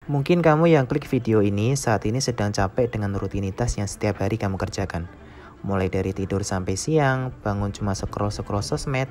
Mungkin kamu yang klik video ini saat ini sedang capek dengan rutinitas yang setiap hari kamu kerjakan. Mulai dari tidur sampai siang, bangun cuma scroll-scroll sosmed,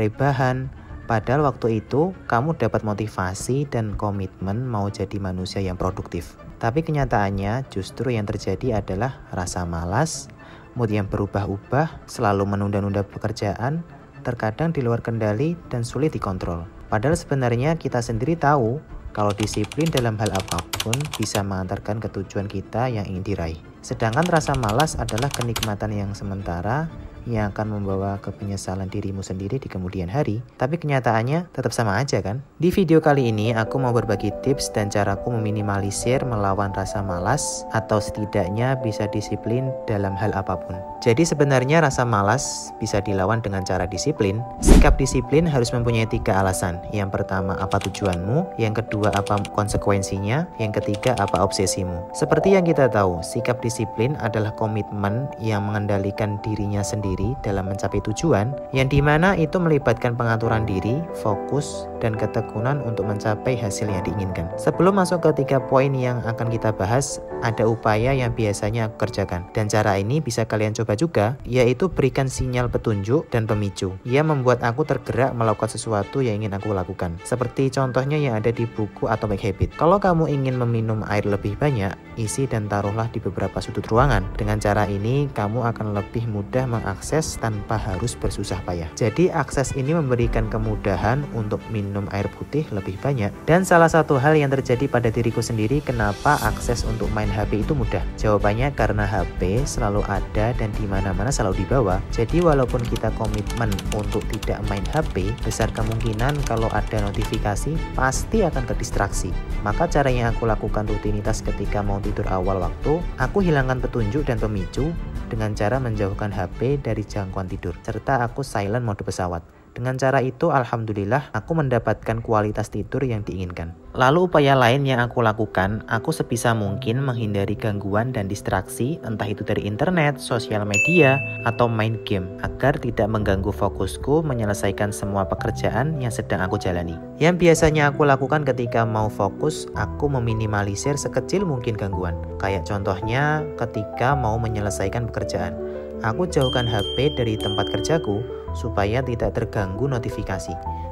rebahan. Padahal waktu itu kamu dapat motivasi dan komitmen mau jadi manusia yang produktif. Tapi kenyataannya justru yang terjadi adalah rasa malas, mood yang berubah-ubah, selalu menunda-nunda pekerjaan, terkadang di luar kendali dan sulit dikontrol. Padahal sebenarnya kita sendiri tahu kalau disiplin dalam hal apapun bisa mengantarkan ke tujuan kita yang ingin diraih. Sedangkan rasa malas adalah kenikmatan yang sementara yang akan membawa ke penyesalan dirimu sendiri di kemudian hari. Tapi kenyataannya tetap sama aja kan? Di video kali ini aku mau berbagi tips dan caraku meminimalisir melawan rasa malas atau setidaknya bisa disiplin dalam hal apapun. Jadi sebenarnya rasa malas bisa dilawan dengan cara disiplin. Sikap disiplin harus mempunyai 3 alasan. Yang pertama, apa tujuanmu? Yang kedua, apa konsekuensinya? Yang ketiga, apa obsesimu? Seperti yang kita tahu, sikap disiplin adalah komitmen yang mengendalikan dirinya sendiri dalam mencapai tujuan, yang dimana itu melibatkan pengaturan diri, fokus, dan ketekunan untuk mencapai hasil yang diinginkan. Sebelum masuk ke 3 poin yang akan kita bahas, ada upaya yang biasanya aku kerjakan. Dan cara ini bisa kalian coba juga, yaitu berikan sinyal petunjuk dan pemicu. Ia membuat aku tergerak melakukan sesuatu yang ingin aku lakukan. Seperti contohnya yang ada di buku Atomic Habits. Kalau kamu ingin meminum air lebih banyak, isi dan taruhlah di beberapa sudut ruangan. Dengan cara ini, kamu akan lebih mudah mengakses tanpa harus bersusah payah. Jadi akses ini memberikan kemudahan untuk minum air putih lebih banyak. Dan salah satu hal yang terjadi pada diriku sendiri, kenapa akses untuk main HP itu mudah? Jawabannya karena HP selalu ada dan di mana-mana selalu dibawa. Jadi walaupun kita komitmen untuk tidak main HP, besar kemungkinan kalau ada notifikasi pasti akan terdistraksi. Maka cara yang aku lakukan rutinitas ketika mau tidur awal waktu, aku hilangkan petunjuk dan pemicu dengan cara menjauhkan HP dari jangkauan tidur, serta aku silent mode pesawat. Dengan cara itu, alhamdulillah, aku mendapatkan kualitas tidur yang diinginkan. Lalu upaya lain yang aku lakukan, aku sebisa mungkin menghindari gangguan dan distraksi, entah itu dari internet, sosial media, atau main game, agar tidak mengganggu fokusku menyelesaikan semua pekerjaan yang sedang aku jalani. Yang biasanya aku lakukan ketika mau fokus, aku meminimalisir sekecil mungkin gangguan. Kayak contohnya ketika mau menyelesaikan pekerjaan. Aku jauhkan HP dari tempat kerjaku supaya tidak terganggu notifikasi.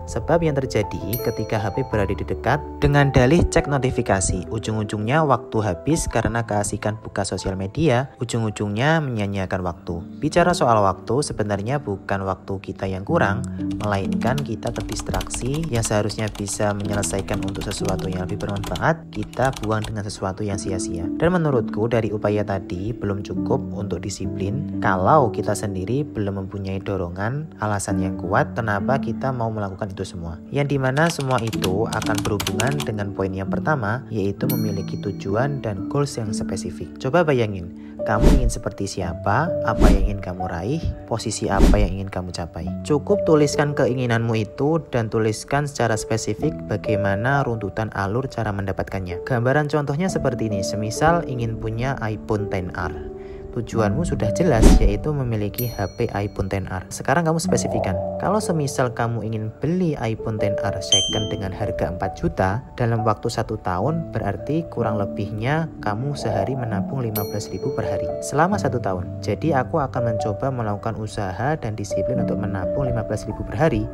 Sebab yang terjadi ketika HP berada di dekat, dengan dalih cek notifikasi, ujung-ujungnya waktu habis karena keasikan buka sosial media, ujung-ujungnya menyia-nyiakan waktu. Bicara soal waktu, sebenarnya bukan waktu kita yang kurang, melainkan kita terdistraksi yang seharusnya bisa menyelesaikan untuk sesuatu yang lebih bermanfaat, kita buang dengan sesuatu yang sia-sia. Dan menurutku dari upaya tadi belum cukup untuk disiplin kalau kita sendiri belum mempunyai dorongan, alasan yang kuat kenapa kita mau melakukan itu semua. Yang dimana semua itu akan berhubungan dengan poin yang pertama, yaitu memiliki tujuan dan goals yang spesifik. Coba bayangin, kamu ingin seperti siapa, apa yang ingin kamu raih, posisi apa yang ingin kamu capai. Cukup tuliskan keinginanmu itu dan tuliskan secara spesifik bagaimana runtutan alur cara mendapatkannya. Gambaran contohnya seperti ini, semisal ingin punya iPhone XR. Tujuanmu sudah jelas, yaitu memiliki HP iPhone XR. Sekarang kamu spesifikan, kalau semisal kamu ingin beli iPhone XR second dengan harga 4 juta dalam waktu 1 tahun, berarti kurang lebihnya kamu sehari menabung 15.000 per hari selama 1 tahun. Jadi aku akan mencoba melakukan usaha dan disiplin untuk menabung 15.000 per hari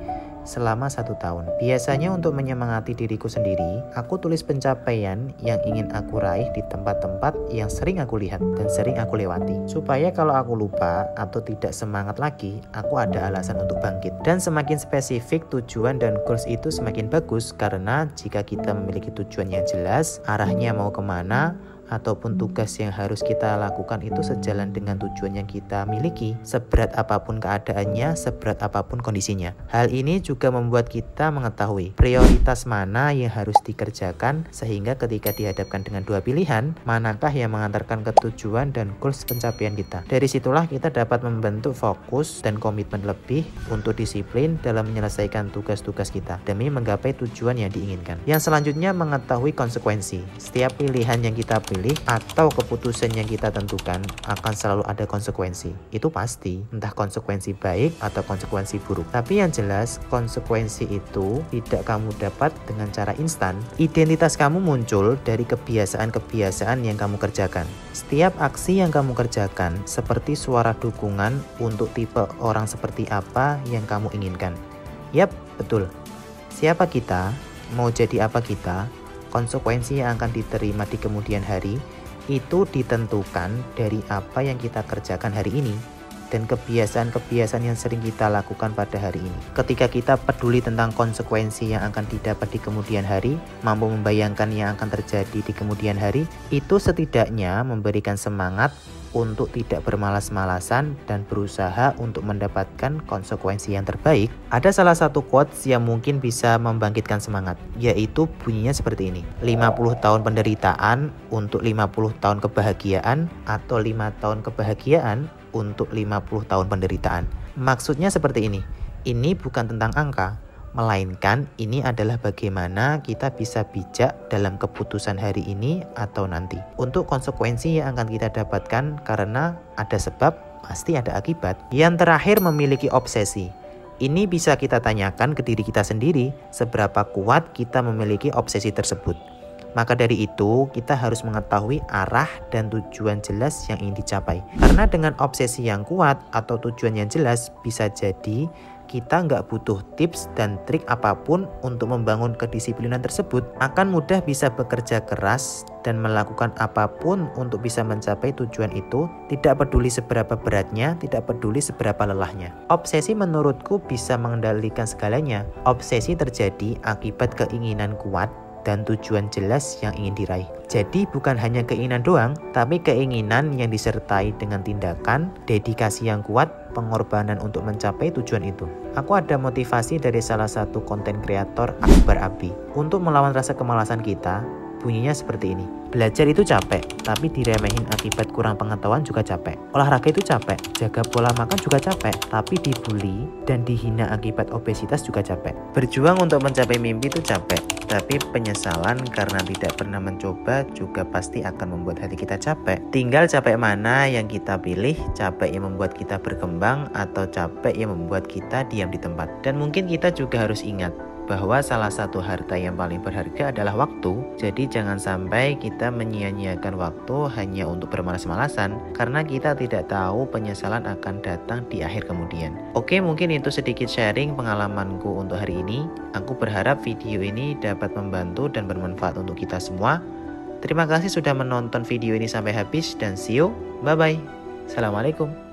selama 1 tahun. Biasanya untuk menyemangati diriku sendiri, aku tulis pencapaian yang ingin aku raih di tempat-tempat yang sering aku lihat dan sering aku lewati. Supaya kalau aku lupa atau tidak semangat lagi, aku ada alasan untuk bangkit. Dan semakin spesifik tujuan dan goals itu semakin bagus, karena jika kita memiliki tujuan yang jelas, arahnya mau kemana, ataupun tugas yang harus kita lakukan itu sejalan dengan tujuan yang kita miliki, seberat apapun keadaannya, seberat apapun kondisinya. Hal ini juga membuat kita mengetahui prioritas mana yang harus dikerjakan, sehingga ketika dihadapkan dengan 2 pilihan, manakah yang mengantarkan ke tujuan dan goals pencapaian kita. Dari situlah kita dapat membentuk fokus dan komitmen lebih untuk disiplin dalam menyelesaikan tugas-tugas kita demi menggapai tujuan yang diinginkan. Yang selanjutnya, mengetahui konsekuensi. Setiap pilihan yang kita pilih atau keputusan yang kita tentukan akan selalu ada konsekuensi. Itu pasti, entah konsekuensi baik atau konsekuensi buruk. Tapi yang jelas, konsekuensi itu tidak kamu dapat dengan cara instan. Identitas kamu muncul dari kebiasaan-kebiasaan yang kamu kerjakan. Setiap aksi yang kamu kerjakan seperti suara dukungan untuk tipe orang seperti apa yang kamu inginkan. Yap, betul. Siapa kita, mau jadi apa kita, konsekuensi yang akan diterima di kemudian hari itu ditentukan dari apa yang kita kerjakan hari ini dan kebiasaan-kebiasaan yang sering kita lakukan pada hari ini. Ketika kita peduli tentang konsekuensi yang akan didapat di kemudian hari, mampu membayangkan yang akan terjadi di kemudian hari, itu setidaknya memberikan semangat untuk tidak bermalas-malasan dan berusaha untuk mendapatkan konsekuensi yang terbaik. Ada salah satu quotes yang mungkin bisa membangkitkan semangat, yaitu bunyinya seperti ini. 50 tahun penderitaan untuk 50 tahun kebahagiaan, atau 5 tahun kebahagiaan untuk 50 tahun penderitaan. Maksudnya seperti ini. Ini bukan tentang angka, melainkan ini adalah bagaimana kita bisa bijak dalam keputusan hari ini atau nanti. Untuk konsekuensi yang akan kita dapatkan karena ada sebab, pasti ada akibat. Yang terakhir, memiliki obsesi. Ini bisa kita tanyakan ke diri kita sendiri, seberapa kuat kita memiliki obsesi tersebut. Maka dari itu, kita harus mengetahui arah dan tujuan jelas yang ingin dicapai. Karena dengan obsesi yang kuat atau tujuan yang jelas, bisa jadi kita nggak butuh tips dan trik apapun untuk membangun kedisiplinan tersebut. Akan mudah bisa bekerja keras dan melakukan apapun untuk bisa mencapai tujuan itu, tidak peduli seberapa beratnya, tidak peduli seberapa lelahnya. Obsesi menurutku bisa mengendalikan segalanya. Obsesi terjadi akibat keinginan kuat dan tujuan jelas yang ingin diraih. Jadi bukan hanya keinginan doang, tapi keinginan yang disertai dengan tindakan, dedikasi yang kuat, pengorbanan untuk mencapai tujuan itu. Aku ada motivasi dari salah satu konten kreator, Akbar Abi. Untuk melawan rasa kemalasan kita, bunyinya seperti ini. Belajar itu capek, tapi diremehin akibat kurang pengetahuan juga capek. Olahraga itu capek, jaga pola makan juga capek, tapi dibully dan dihina akibat obesitas juga capek. Berjuang untuk mencapai mimpi itu capek, tapi penyesalan karena tidak pernah mencoba juga pasti akan membuat hati kita capek. Tinggal capek mana yang kita pilih, capek yang membuat kita berkembang atau capek yang membuat kita diam di tempat. Dan mungkin kita juga harus ingat bahwa salah satu harta yang paling berharga adalah waktu. Jadi jangan sampai kita menyia-nyiakan waktu hanya untuk bermalas-malasan, karena kita tidak tahu penyesalan akan datang di akhir kemudian. Oke, mungkin itu sedikit sharing pengalamanku untuk hari ini. Aku berharap video ini dapat membantu dan bermanfaat untuk kita semua. Terima kasih sudah menonton video ini sampai habis dan see you. Bye-bye. Assalamualaikum.